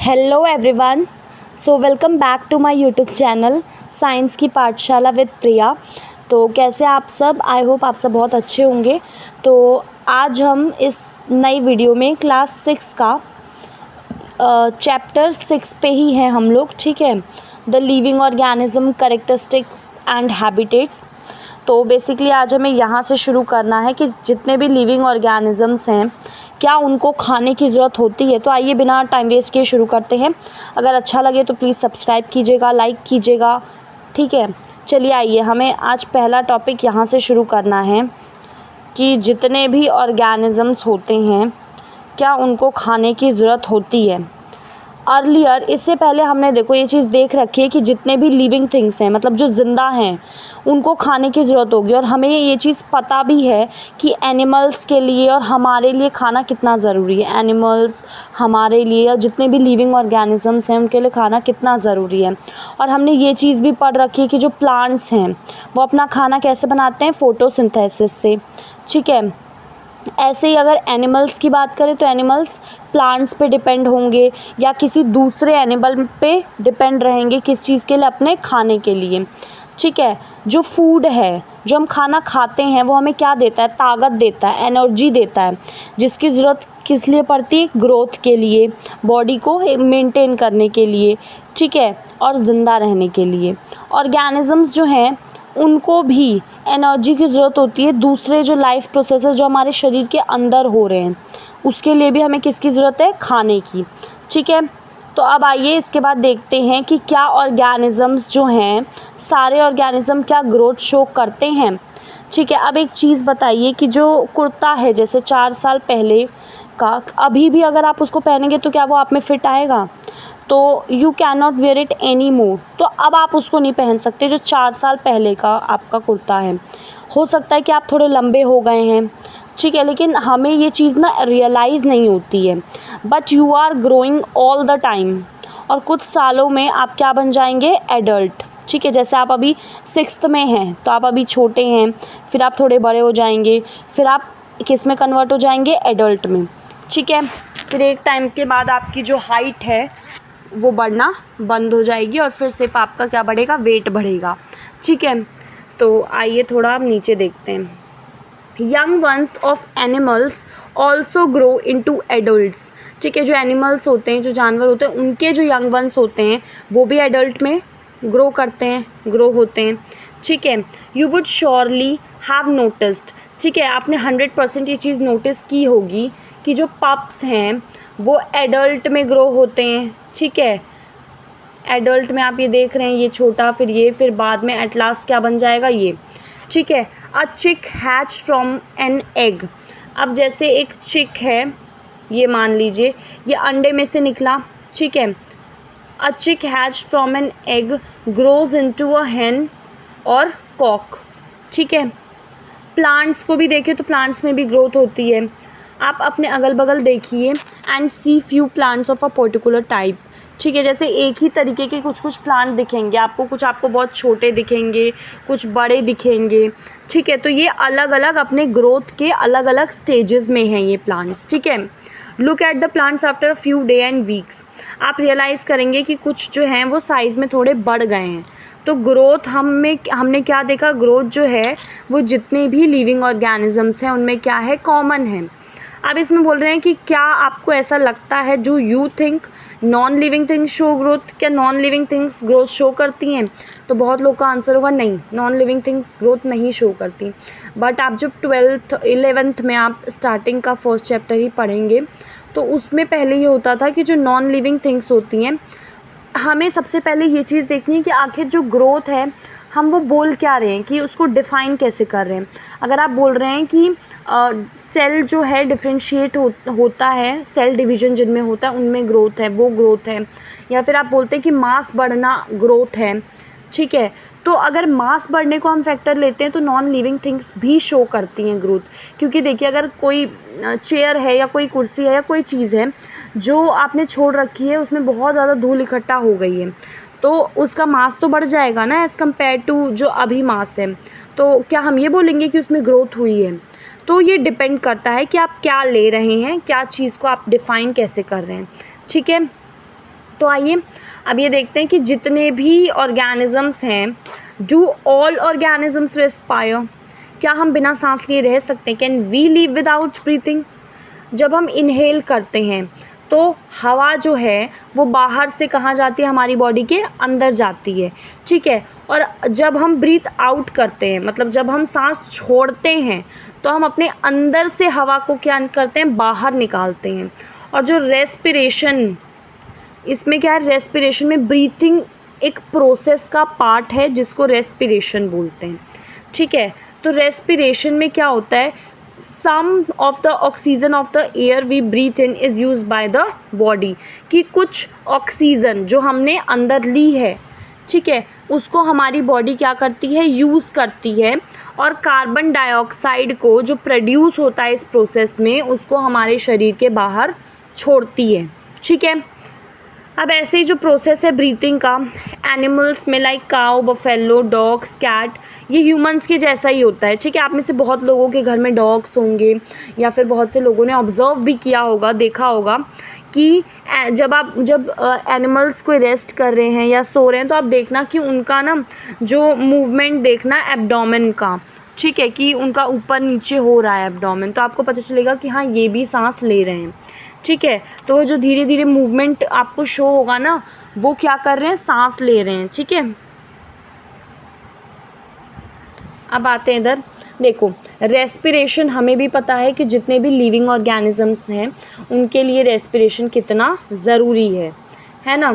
Hello everyone, so welcome back to my YouTube channel science की पाठशाला with प्रिया। तो कैसे आप सब? आई होप आप सब बहुत अच्छे होंगे। तो आज हम इस नई वीडियो में क्लास 6 का चैप्टर 6 पे ही हैं हम लोग, ठीक है। The living organism characteristics and habitats. तो बेसिकली आज हमें यहाँ से शुरू करना है कि जितने भी लिविंग ऑर्गेनिजम्स हैं क्या उनको खाने की ज़रूरत होती है। तो आइए बिना टाइम वेस्ट किए शुरू करते हैं। अगर अच्छा लगे तो प्लीज़ सब्सक्राइब कीजिएगा, लाइक कीजिएगा, ठीक है। चलिए आइए, हमें आज पहला टॉपिक यहाँ से शुरू करना है कि जितने भी ऑर्गेनिजम्स होते हैं क्या उनको खाने की ज़रूरत होती है। अर्लियर, इससे पहले हमने देखो ये चीज़ देख रखी है कि जितने भी लिविंग थिंग्स हैं, मतलब जो ज़िंदा हैं, उनको खाने की ज़रूरत होगी। और हमें ये चीज़ पता भी है कि एनिमल्स के लिए और हमारे लिए खाना कितना ज़रूरी है। एनिमल्स हमारे लिए या जितने भी लिविंग ऑर्गेनिजम्स हैं उनके लिए खाना कितना ज़रूरी है। और हमने ये चीज़ भी पढ़ रखी है कि जो प्लांट्स हैं वो अपना खाना कैसे बनाते हैं, फोटोसिंथेसिस से, ठीक है। ऐसे ही अगर एनिमल्स की बात करें तो एनिमल्स प्लांट्स पे डिपेंड होंगे या किसी दूसरे एनिमल पे डिपेंड रहेंगे किस चीज़ के लिए, अपने खाने के लिए, ठीक है। जो फूड है, जो हम खाना खाते हैं, वो हमें क्या देता है? ताकत देता है, एनर्जी देता है, जिसकी ज़रूरत किस लिए पड़ती है? ग्रोथ के लिए, बॉडी को मेंटेन करने के लिए, ठीक है, और ज़िंदा रहने के लिए। ऑर्गेनिजम्स जो हैं उनको भी एनर्जी की ज़रूरत होती है। दूसरे जो लाइफ प्रोसेसेस जो हमारे शरीर के अंदर हो रहे हैं उसके लिए भी हमें किसकी ज़रूरत है? खाने की, ठीक है। तो अब आइए इसके बाद देखते हैं कि क्या ऑर्गेनिजम्स जो हैं, सारे ऑर्गेनिज्म क्या ग्रोथ शो करते हैं, ठीक है। अब एक चीज़ बताइए कि जो कुर्ता है जैसे 4 साल पहले का, अभी भी अगर आप उसको पहनेंगे तो क्या वो आप में फिट आएगा? तो you can not wear it any more. तो अब आप उसको नहीं पहन सकते जो 4 साल पहले का आपका कुर्ता है। हो सकता है कि आप थोड़े लंबे हो गए हैं, ठीक है, लेकिन हमें ये चीज़ ना रियलाइज़ नहीं होती है। But you are growing all the time, और कुछ सालों में आप क्या बन जाएंगे? एडल्ट, ठीक है। जैसे आप अभी 6th में हैं तो आप अभी छोटे हैं, फिर आप थोड़े बड़े हो जाएंगे, फिर आप किस में कन्वर्ट हो जाएंगे? एडल्ट में, ठीक है। फिर एक टाइम के बाद आपकी जो हाइट है वो बढ़ना बंद हो जाएगी और फिर सिर्फ आपका क्या बढ़ेगा? वेट बढ़ेगा, ठीक है। तो आइए थोड़ा आप नीचे देखते हैं। Young ones of animals also grow into adults, ठीक है। जो एनिमल्स होते हैं, जो जानवर होते हैं, उनके जो यंग वंस होते हैं वो भी एडल्ट में ग्रो करते हैं, ग्रो होते हैं, ठीक है। You would surely have noticed, ठीक है, आपने 100% ये चीज़ नोटिस की होगी कि जो पप्स हैं वो एडल्ट में ग्रो होते हैं, ठीक है। एडल्ट में आप ये देख रहे हैं, ये छोटा, फिर ये, फिर बाद में एट लास्ट क्या बन जाएगा? ये, ठीक है। अ चिक हैच फ्रॉम एन एग। अब जैसे एक चिक है, ये मान लीजिए ये अंडे में से निकला, ठीक है। अ चिक hatch from an egg grows into a hen और कॉक, ठीक है। प्लांट्स को भी देखें तो प्लांट्स में भी ग्रोथ होती है। आप अपने अगल बगल देखिए and see few plants of a particular type, ठीक है। जैसे एक ही तरीके के कुछ प्लांट दिखेंगे आपको, कुछ आपको बहुत छोटे दिखेंगे, कुछ बड़े दिखेंगे, ठीक है। तो ये अलग अलग अपने ग्रोथ के अलग अलग स्टेजेस में हैं ये प्लांट्स, ठीक है। Look at the plants after a few day and weeks. आप रियलाइज़ करेंगे कि कुछ जो हैं वो साइज़ में थोड़े बढ़ गए हैं। तो ग्रोथ हमने क्या देखा? ग्रोथ जो है वो जितने भी लिविंग ऑर्गेनिजम्स हैं उनमें क्या है? कॉमन है। अब इसमें बोल रहे हैं कि क्या आपको ऐसा लगता है जो you think non living things show growth, क्या non living things growth show करती हैं? तो बहुत लोग का आंसर होगा नहीं, नॉन लिविंग थिंग्स ग्रोथ नहीं शो करती। बट आप जब 12th 11th में आप स्टार्टिंग का फर्स्ट चैप्टर ही पढ़ेंगे तो उसमें पहले ये होता था कि जो नॉन लिविंग थिंग्स होती हैं, हमें सबसे पहले ये चीज़ देखनी है कि आखिर जो ग्रोथ है हम वो बोल क्या रहे हैं, कि उसको डिफ़ाइन कैसे कर रहे हैं। अगर आप बोल रहे हैं कि सेल जो है डिफ्रेंशिएट होता है, सेल डिवीज़न जिनमें होता है उनमें ग्रोथ है, वो ग्रोथ है, या फिर आप बोलते हैं कि मास बढ़ना ग्रोथ है, ठीक है। तो अगर मास बढ़ने को हम फैक्टर लेते हैं तो नॉन लिविंग थिंग्स भी शो करती हैं ग्रोथ। क्योंकि देखिए अगर कोई चेयर है या कोई कुर्सी है या कोई चीज़ है जो आपने छोड़ रखी है, उसमें बहुत ज़्यादा धूल इकट्ठा हो गई है, तो उसका मास तो बढ़ जाएगा ना एज़ कम्पेयर टू जो अभी मास है। तो क्या हम ये बोलेंगे कि उसमें ग्रोथ हुई है? तो ये डिपेंड करता है कि आप क्या ले रहे हैं, क्या चीज़ को आप डिफ़ाइन कैसे कर रहे हैं, ठीक है। तो आइए अब ये देखते हैं कि जितने भी ऑर्गेनिजम्स हैं, डू ऑल ऑर्गेनिजम्स रेस्पायर, क्या हम बिना सांस लिए रह सकते हैं? Can we live without breathing? जब हम इनहेल करते हैं तो हवा जो है वो बाहर से कहाँ जाती है? हमारी बॉडी के अंदर जाती है, ठीक है। और जब हम ब्रीथ आउट करते हैं, मतलब जब हम सांस छोड़ते हैं, तो हम अपने अंदर से हवा को क्या करते हैं? बाहर निकालते हैं। और जो रेस्पिरेशन, इसमें क्या है? रेस्पिरेशन में ब्रीथिंग एक प्रोसेस का पार्ट है जिसको रेस्पिरेशन बोलते हैं, ठीक है। तो रेस्पिरेशन में क्या होता है? Some of the oxygen of the air we breathe in is use by the body, कि कुछ ऑक्सीजन जो हमने अंदर ली है, ठीक है, उसको हमारी बॉडी क्या करती है? यूज़ करती है। और कार्बन डाइऑक्साइड को जो प्रोड्यूस होता है इस प्रोसेस में, उसको हमारे शरीर के बाहर छोड़ती है, ठीक है। अब ऐसे ही जो प्रोसेस है ब्रीथिंग का, एनिमल्स में like cow, buffalo, dogs, cat, ये ह्यूमंस के जैसा ही होता है, ठीक है। आप में से बहुत लोगों के घर में डॉग्स होंगे, या फिर बहुत से लोगों ने ऑब्जर्व भी किया होगा, देखा होगा कि जब एनिमल्स को रेस्ट कर रहे हैं या सो रहे हैं, तो आप देखना कि उनका ना जो मूवमेंट देखना एब्डोमेन का, ठीक है, कि उनका ऊपर नीचे हो रहा है एब्डोमेन, तो आपको पता चलेगा कि हाँ ये भी सांस ले रहे हैं, ठीक है। तो जो धीरे धीरे मूवमेंट आपको शो होगा ना, वो क्या कर रहे हैं? सांस ले रहे हैं, ठीक है। अब आते हैं इधर, देखो रेस्पिरेशन हमें भी पता है कि जितने भी लिविंग ऑर्गेनिजम्स हैं उनके लिए रेस्पिरेशन कितना ज़रूरी है ना।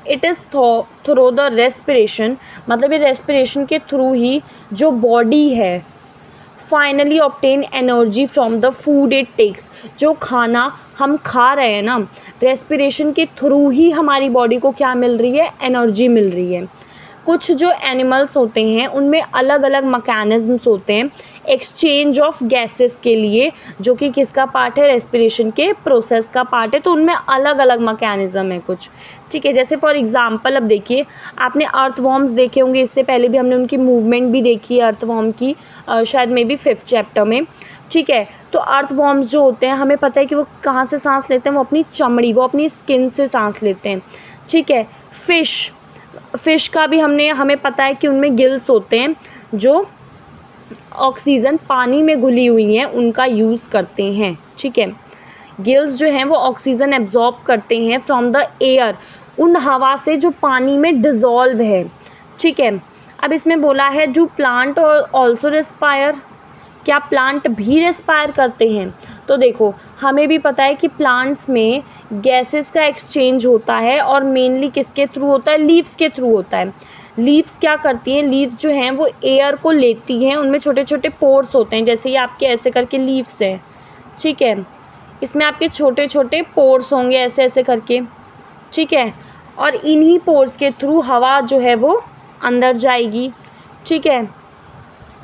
It is through the respiration, मतलब ये रेस्पिरेशन के थ्रू ही जो बॉडी है finally obtain energy from the food it takes, जो खाना हम खा रहे हैं ना, रेस्पिरेशन के थ्रू ही हमारी बॉडी को क्या मिल रही है? एनर्जी मिल रही है। कुछ जो एनिमल्स होते हैं उनमें अलग अलग मैकेनिज्म्स होते हैं एक्सचेंज ऑफ गैसेस के लिए, जो कि किसका पार्ट है? रेस्पिरेशन के प्रोसेस का पार्ट है। तो उनमें अलग अलग मैकेनिज्म है कुछ, ठीक है। जैसे फॉर एग्जांपल अब देखिए, आपने अर्थवॉर्म्स देखे होंगे, इससे पहले भी हमने उनकी मूवमेंट भी देखी है अर्थवॉर्म की, शायद मे बी 5th चैप्टर में, ठीक है। तो अर्थवॉर्म्स जो होते हैं हमें पता है कि वो कहाँ से सांस लेते हैं? वो अपनी चमड़ी, वो अपनी स्किन से सांस लेते हैं, ठीक है। फ़िश का भी हमें पता है कि उनमें गिल्स होते हैं जो ऑक्सीजन पानी में घुली हुई हैं उनका यूज़ करते हैं, ठीक है। गिल्स जो हैं वो ऑक्सीजन एब्जॉर्ब करते हैं फ्रॉम द एयर, उन हवा से जो पानी में डिज़ोल्व है, ठीक है। अब इसमें बोला है डू प्लांट ऑल्सो रेस्पायर, क्या प्लांट भी रेस्पायर करते हैं? तो देखो हमें भी पता है कि प्लांट्स में गैसेस का एक्सचेंज होता है, और मेनली किसके थ्रू होता है? लीव्स के थ्रू होता है। लीव्स क्या करती हैं? लीव्स जो हैं वो एयर को लेती हैं, उनमें छोटे छोटे पोर्स होते हैं, जैसे ये आपके ऐसे करके लीव्स है, ठीक है, इसमें आपके छोटे छोटे पोर्स होंगे ऐसे ऐसे करके, ठीक है। और इन्हीं पोर्स के थ्रू हवा जो है वो अंदर जाएगी, ठीक है।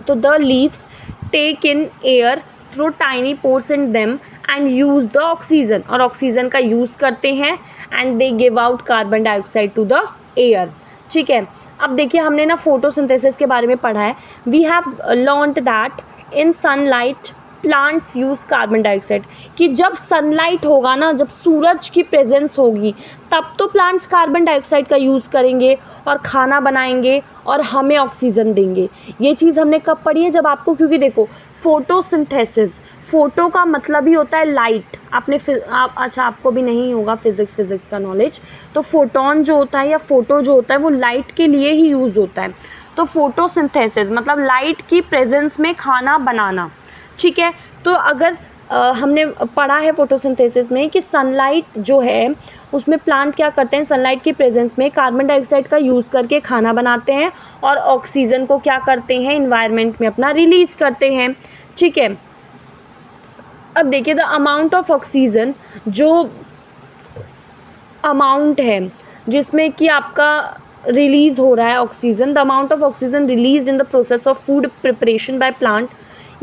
तो the leaves take in air through tiny pores in them and use the oxygen, और ऑक्सीजन का यूज़ करते हैं, and they give out carbon dioxide to the air, ठीक है। अब देखिए हमने ना फोटोसिंथेसिस के बारे में पढ़ा है। We have learned that in sunlight plants use carbon dioxide, कि जब सनलाइट होगा ना, जब सूरज की प्रेजेंस होगी, तब तो प्लांट्स कार्बन डाइऑक्साइड का यूज़ करेंगे और खाना बनाएंगे और हमें ऑक्सीजन देंगे। ये चीज़ हमने कब पढ़ी है? जब आपको, क्योंकि देखो फोटोसिंथेसिस, फोटो का मतलब ही होता है लाइट, अच्छा आपको भी नहीं होगा फिज़िक्स का नॉलेज, तो फोटोन जो होता है या फोटो जो होता है वो लाइट के लिए ही यूज़ होता है। तो फोटोसिंथेसिस मतलब लाइट की प्रेजेंस में खाना बनाना, ठीक है। तो अगर हमने पढ़ा है फोटोसिंथेसिस में कि सनलाइट जो है उसमें प्लांट क्या करते हैं? सनलाइट की प्रेजेंस में कार्बन डाइऑक्साइड का यूज़ करके खाना बनाते हैं, और ऑक्सीजन को क्या करते हैं? इन्वायरमेंट में अपना रिलीज़ करते हैं, ठीक है। अब देखिए द अमाउंट ऑफ ऑक्सीजन, जो अमाउंट है जिसमें कि आपका रिलीज़ हो रहा है oxygen, the amount of oxygen released in the process of food preparation by plant,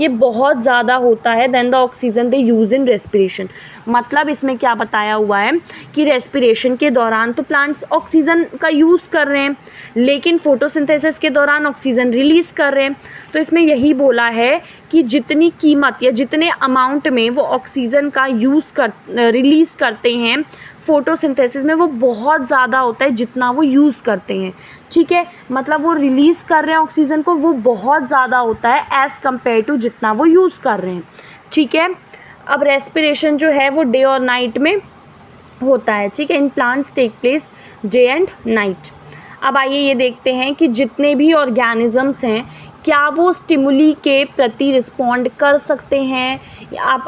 ये बहुत ज़्यादा होता है than the oxygen they use in respiration. मतलब इसमें क्या बताया हुआ है कि रेस्पिरेशन के दौरान तो प्लांट्स ऑक्सीजन का यूज़ कर रहे हैं, लेकिन फोटोसिंथेसिस के दौरान ऑक्सीजन रिलीज़ कर रहे हैं। तो इसमें यही बोला है कि जितनी कीमत या जितने अमाउंट में वो ऑक्सीजन का रिलीज़ करते हैं फोटोसिंथेसिस में वो बहुत ज़्यादा होता है जितना वो यूज़ करते हैं, ठीक है। मतलब वो रिलीज़ कर रहे हैं ऑक्सीजन को, वो बहुत ज़्यादा होता है एज़ कम्पेयर टू जितना वो यूज़ कर रहे हैं, ठीक है। अब रेस्पिरेशन जो है वो डे और नाइट में होता है, ठीक है। In plants take place day and night. अब आइए ये देखते हैं कि जितने भी ऑर्गेनिजम्स हैं क्या वो स्टिमुली के प्रति रिस्पॉन्ड कर सकते हैं। आप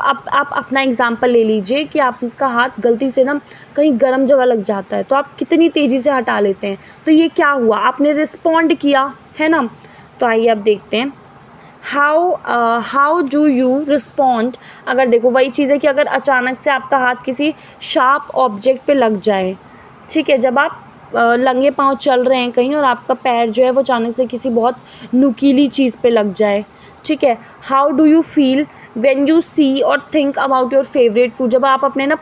अपना एग्जांपल ले लीजिए कि आपका हाथ गलती से ना कहीं गर्म जगह लग जाता है तो आप कितनी तेज़ी से हटा लेते हैं, तो ये क्या हुआ, आपने रिस्पॉन्ड किया है ना। तो आइए अब देखते हैं हाउ डू यू रिस्पॉन्ड। अगर देखो वही चीज़ है कि अगर अचानक से आपका हाथ किसी शार्प ऑब्जेक्ट पे लग जाए, ठीक है, जब आप नंगे पाँव चल रहे हैं कहीं और आपका पैर जो है वो अचानक से किसी बहुत नुकीली चीज़ पे लग जाए, ठीक है। How do you feel when you see और think about your favourite food. जब आप अपने ना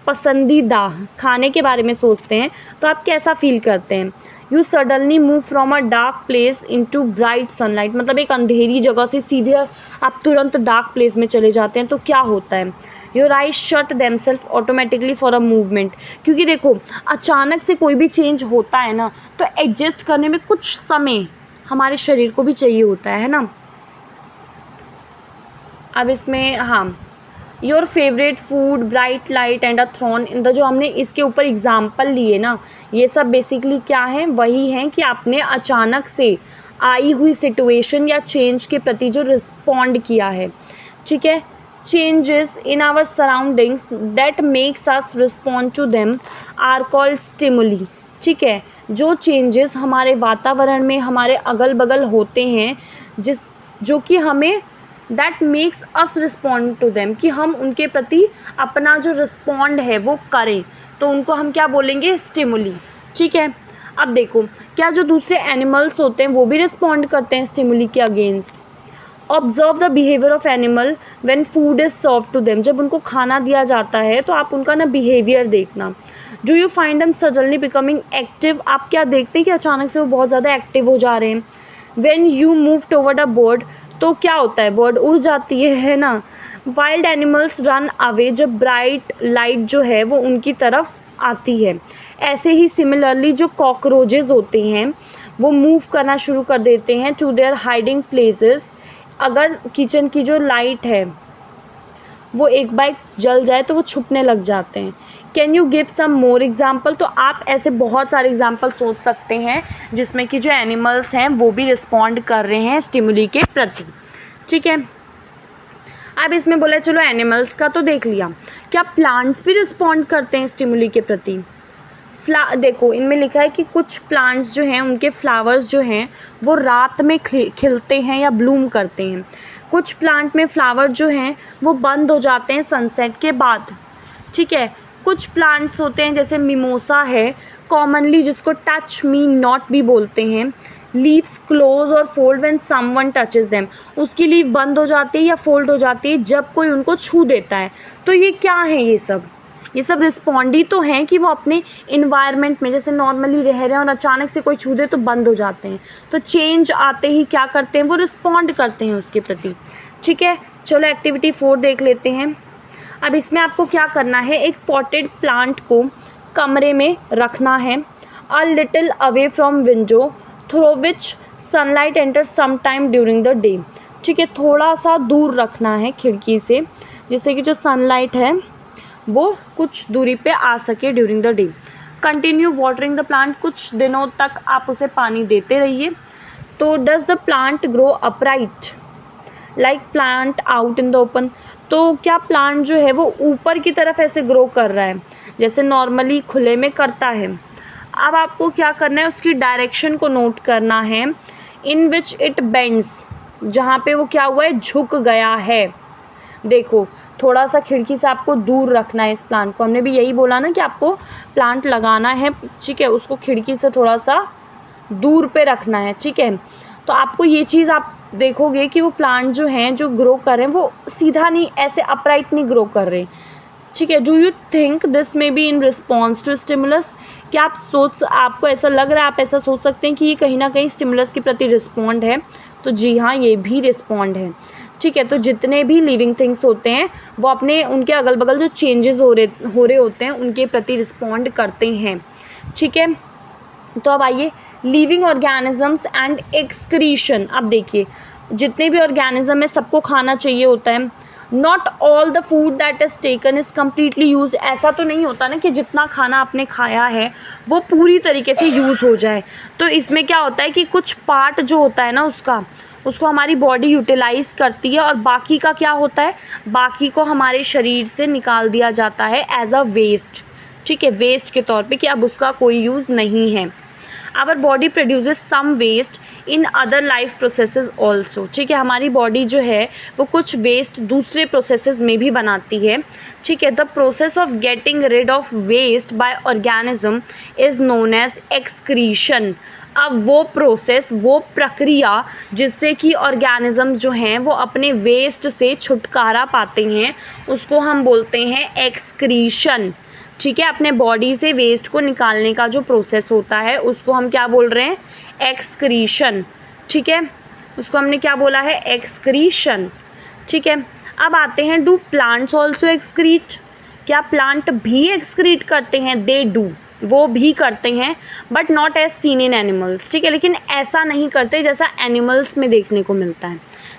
पसंदीदा खाने के बारे में सोचते हैं तो आप कैसा फील करते हैं। You suddenly move from a dark place into bright sunlight. मतलब एक अंधेरी जगह से सीधे आप तुरंत डार्क प्लेस में चले जाते हैं तो क्या होता है। Your eyes shut themselves automatically for a movement. क्योंकि देखो अचानक से कोई भी चेंज होता है ना तो एडजस्ट करने में कुछ समय हमारे शरीर को भी चाहिए होता है ना। अब इसमें हाँ, your favourite food, bright light and a thorn in the, जो हमने इसके ऊपर एग्जाम्पल लिए ना, ये सब बेसिकली क्या है, वही हैं कि आपने अचानक से आई हुई सिचुएशन या चेंज के प्रति जो रिस्पॉन्ड किया है, ठीक है। Changes in our surroundings that makes us respond to them are called stimuli, ठीक है। जो चेंजेस हमारे वातावरण में हमारे अगल बगल होते हैं जो कि हमें that makes us respond to them, कि हम उनके प्रति अपना जो रिस्पॉन्ड है वो करें, तो उनको हम क्या बोलेंगे, स्टिमुली, ठीक है। अब देखो क्या जो दूसरे एनिमल्स होते हैं वो भी रिस्पॉन्ड करते हैं स्टिमुली के against. Observe the behaviour of animal when food is serve to them. जब उनको खाना दिया जाता है तो आप उनका ना बिहेवियर देखना। Do you find them suddenly becoming active. आप क्या देखते हैं कि अचानक से वो बहुत ज़्यादा एक्टिव हो जा रहे हैं। When you move toward a bird, तो क्या होता है, बर्ड उड़ जाती है ना। वाइल्ड एनिमल्स रन अवे, जब ब्राइट लाइट जो है वो उनकी तरफ आती है। ऐसे ही सिमिलरली जो कॉकरोचेस होते हैं वो मूव करना शुरू कर देते हैं टू देयर हाइडिंग प्लेसेस। अगर किचन की जो लाइट है वो एक बार जल जाए तो वो छुपने लग जाते हैं। Can you give some more example. तो आप ऐसे बहुत सारे एग्जाम्पल सोच सकते हैं जिसमें कि जो एनिमल्स हैं वो भी रिस्पॉन्ड कर रहे हैं स्टिमुली के प्रति, ठीक है। अब इसमें बोला चलो एनिमल्स का तो देख लिया, क्या प्लांट्स भी रिस्पॉन्ड करते हैं स्टिमुली के प्रति। देखो इनमें लिखा है कि कुछ प्लांट्स जो हैं उनके फ्लावर्स जो हैं वो रात में खिलते हैं या ब्लूम करते हैं। कुछ प्लांट में फ्लावर जो हैं वो बंद हो जाते हैं सनसेट के बाद, ठीक है। कुछ प्लांट्स होते हैं जैसे मिमोसा है कॉमनली, जिसको टच मी नॉट भी बोलते हैं। लीव्स क्लोज और fold when someone touches them. उसकी लीव बंद हो जाती है या फोल्ड हो जाती है जब कोई उनको छू देता है। तो ये क्या है, ये सब रिस्पॉन्डी तो हैं कि वो अपने इन्वायरमेंट में जैसे नॉर्मली रह रहे हैं और अचानक से कोई छू दे तो बंद हो जाते हैं। तो चेंज आते ही क्या करते हैं, वो रिस्पॉन्ड करते हैं उसके प्रति, ठीक है। चलो एक्टिविटी 4 देख लेते हैं। अब इसमें आपको क्या करना है, एक पॉटेड प्लांट को कमरे में रखना है, a little away from window through which sunlight enter some time during the day, ठीक है। थोड़ा सा दूर रखना है खिड़की से, जिससे कि जो सनलाइट है वो कुछ दूरी पे आ सके during the day. Continue watering the plant, कुछ दिनों तक आप उसे पानी देते रहिए। तो does the plant grow upright like plant out in the open. तो क्या प्लांट जो है वो ऊपर की तरफ ऐसे ग्रो कर रहा है जैसे नॉर्मली खुले में करता है। अब आपको क्या करना है, उसकी डायरेक्शन को नोट करना है। इन विच इट बेंड्स, जहाँ पे वो क्या हुआ है, झुक गया है। देखो थोड़ा सा खिड़की से आपको दूर रखना है इस प्लांट को। हमने भी यही बोला ना कि आपको प्लांट लगाना है, ठीक है, उसको खिड़की से थोड़ा सा दूर पे रखना है, ठीक है। तो आपको ये चीज़ आप देखोगे कि वो प्लांट जो हैं जो ग्रो कर रहे हैं वो सीधा नहीं, ऐसे अपराइट नहीं ग्रो कर रहे, ठीक है। Do you think this may be in response to stimulus. क्या आपको ऐसा लग रहा है, आप ऐसा सोच सकते हैं कि ये कहीं ना कहीं स्टिमुलस के प्रति रिस्पॉन्ड है। तो जी हाँ, ये भी रिस्पॉन्ड है, ठीक है। तो जितने भी लिविंग थिंग्स होते हैं वो अपने उनके अगल बगल जो चेंजेस हो रहे होते हैं उनके प्रति रिस्पॉन्ड करते हैं, ठीक है। तो अब आइए लिविंग ऑर्गेनिजम्स एंड एक्सक्रीशन। अब देखिए जितने भी ऑर्गेनिज्म है सबको खाना चाहिए होता है। Not all the food that is taken is completely use. ऐसा तो नहीं होता ना कि जितना खाना आपने खाया है वो पूरी तरीके से यूज़ हो जाए। तो इसमें क्या होता है कि कुछ पार्ट जो होता है ना उसको हमारी बॉडी यूटिलाइज़ करती है और बाकी का क्या होता है, बाकी को हमारे शरीर से निकाल दिया जाता है एज अ वेस्ट, ठीक है, वेस्ट के तौर पे कि अब उसका कोई यूज़ नहीं है। Our body produces some waste in other life processes also, ठीक है। हमारी बॉडी जो है वो कुछ वेस्ट दूसरे प्रोसेसेस में भी बनाती है, ठीक है। The process of getting rid of waste by organism is known as excretion. अब वो प्रोसेस, वो प्रक्रिया जिससे कि ऑर्गेनिज्म जो हैं वो अपने वेस्ट से छुटकारा पाते हैं उसको हम बोलते हैं एक्सक्रीशन, ठीक है। अपने बॉडी से वेस्ट को निकालने का जो प्रोसेस होता है उसको हम क्या बोल रहे हैं, एक्सक्रीशन, ठीक है। उसको हमने क्या बोला है, एक्सक्रीशन, ठीक है। अब आते हैं डू प्लांट्स ऑल्सो एक्सक्रीट। क्या प्लांट भी एक्सक्रीट करते हैं? दे डू, वो भी करते हैं but not as seen in animals, ठीक है। लेकिन ऐसा नहीं करते जैसा एनिमल्स में देखने को मिलता है,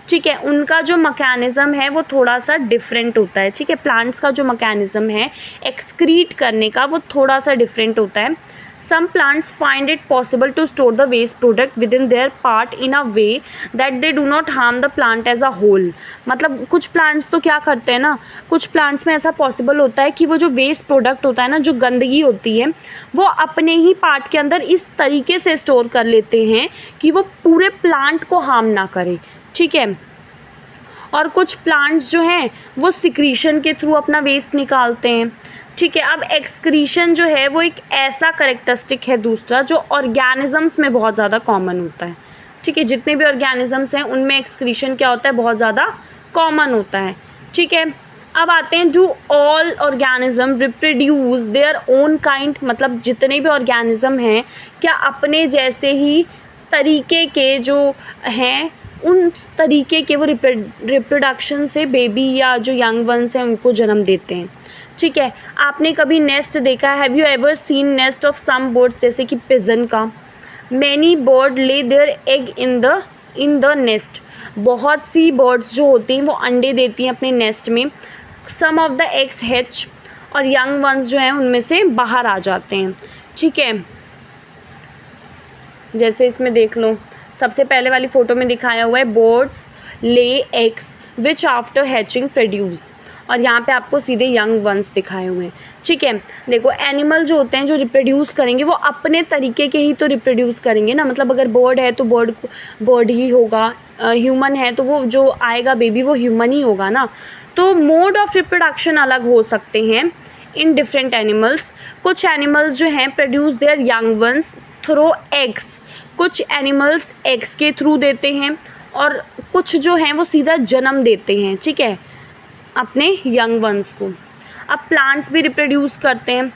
ठीक है। उनका जो मैकेनिज़्म है वो थोड़ा सा डिफरेंट होता है, ठीक है। प्लांट्स का जो मैकेनिज़्म है एक्सक्रीट करने का वो थोड़ा सा डिफरेंट होता है। Some plants find it possible to store the waste product within their part in a way that they do not harm the plant as a whole. मतलब कुछ प्लांट्स तो क्या करते हैं ना, कुछ प्लांट्स में ऐसा पॉसिबल होता है कि वो जो वेस्ट प्रोडक्ट होता है ना, जो गंदगी होती है, वो अपने ही पार्ट के अंदर इस तरीके से स्टोर कर लेते हैं कि वो पूरे प्लांट को हार्म ना करे, ठीक है। और कुछ प्लांट्स जो हैं वो सिक्रीशन के थ्रू अपना वेस्ट निकालते हैं, ठीक है। अब एक्सक्रीशन जो है वो एक ऐसा करेक्टरिस्टिक है दूसरा जो ऑर्गेनिजम्स में बहुत ज़्यादा कॉमन होता है, ठीक है। जितने भी ऑर्गेनिजम्स हैं उनमें एक्सक्रीशन क्या होता है, बहुत ज़्यादा कॉमन होता है, ठीक है। अब आते हैं do all organism reproduce their own kind. मतलब जितने भी ऑर्गेनिज्म हैं क्या अपने जैसे ही तरीके के जो हैं उन तरीके के वो रिप्रोडक्शन से बेबी या जो यंग वंस हैं उनको जन्म देते हैं, ठीक है। आपने कभी नेस्ट देखा है? Have you ever seen nest of some birds, जैसे कि पिजन का? Many bird lay their egg in the nest. बहुत सी बर्ड्स जो होती हैं वो अंडे देती हैं अपने नेस्ट में। सम ऑफ द एग्स हैच और यंग वंस जो हैं उनमें से बाहर आ जाते हैं, ठीक है। जैसे इसमें देख लो, सबसे पहले वाली फ़ोटो में दिखाया हुआ है birds lay eggs which after hatching produce, और यहाँ पे आपको सीधे यंग वंस दिखाए हुए हैं, ठीक है। देखो एनिमल जो होते हैं जो रिप्रोड्यूस करेंगे वो अपने तरीके के ही तो रिप्रोड्यूस करेंगे ना। मतलब अगर बर्ड है तो बर्ड ही होगा, ह्यूमन है तो वो जो आएगा बेबी वो ह्यूमन ही होगा ना। तो मोड ऑफ रिप्रोडक्शन अलग हो सकते हैं इन डिफरेंट एनिमल्स। कुछ एनिमल्स जो हैं produce their young ones through eggs. कुछ एनिमल्स एग्स के थ्रू देते हैं और कुछ जो हैं वो सीधा जन्म देते हैं, ठीक है, अपने यंग वंस को। अब प्लांट्स भी रिप्रोड्यूस करते हैं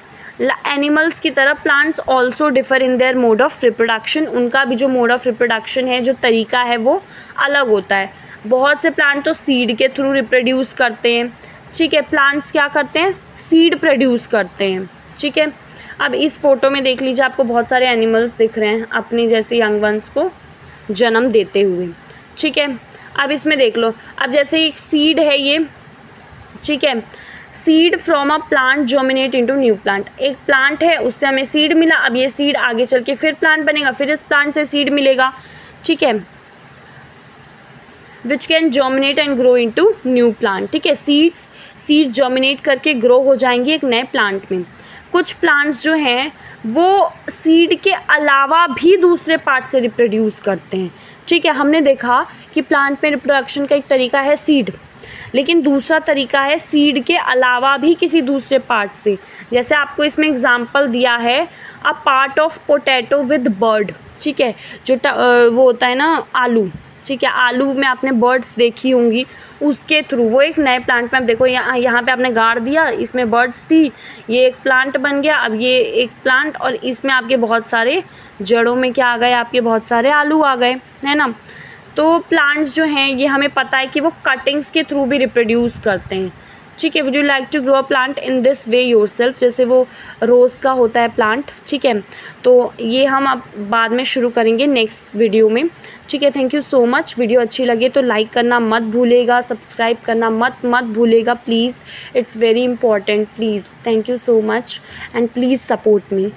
एनिमल्स की तरह। Plants also differ in their mode of reproduction. उनका भी जो मोड ऑफ रिप्रोडक्शन है, जो तरीका है, वो अलग होता है। बहुत से प्लांट तो सीड के थ्रू रिप्रोड्यूस करते हैं, ठीक है। प्लांट्स क्या करते हैं, सीड प्रोड्यूस करते हैं, ठीक है। अब इस फोटो में देख लीजिए, आपको बहुत सारे एनिमल्स दिख रहे हैं अपने जैसे यंग वंस को जन्म देते हुए, ठीक है। अब इसमें देख लो, अब जैसे एक सीड है ये, ठीक है, seed from a plant germinate into new plant. एक प्लांट है उससे हमें सीड मिला, अब ये सीड आगे चल के फिर प्लांट बनेगा, फिर इस प्लांट से सीड मिलेगा, ठीक है, which can germinate and grow into new plant, ठीक है। सीड जर्मिनेट करके ग्रो हो जाएंगी एक नए प्लांट में। कुछ प्लांट्स जो हैं वो सीड के अलावा भी दूसरे पार्ट से रिप्रोड्यूस करते हैं, ठीक है। हमने देखा कि प्लांट में रिप्रोडक्शन का एक तरीका है सीड, लेकिन दूसरा तरीका है सीड के अलावा भी किसी दूसरे पार्ट से। जैसे आपको इसमें एग्जांपल दिया है a part of potato with bird, ठीक है, जो वो होता है ना आलू, ठीक है। आलू में आपने बर्ड्स देखी होंगी, उसके थ्रू वो एक नए प्लांट में, अब देखो यहाँ पे आपने गाड़ दिया, इसमें बर्ड्स थी, ये एक प्लांट बन गया, अब ये एक प्लांट, और इसमें आपके बहुत सारे जड़ों में क्या आ गए, आपके बहुत सारे आलू आ गए, है ना। तो प्लांट्स जो हैं ये हमें पता है कि वो कटिंग्स के थ्रू भी रिप्रोड्यूस करते हैं, ठीक है। Would you like to grow a plant in this way yourself, जैसे वो रोज़ का होता है प्लांट, ठीक है। तो ये हम अब बाद में शुरू करेंगे नेक्स्ट वीडियो में, ठीक है। Thank you so much. Video अच्छी लगे तो लाइक करना मत भूलेगा, सब्सक्राइब करना मत भूलेगा please, it's very important please. Thank you so much and please support me.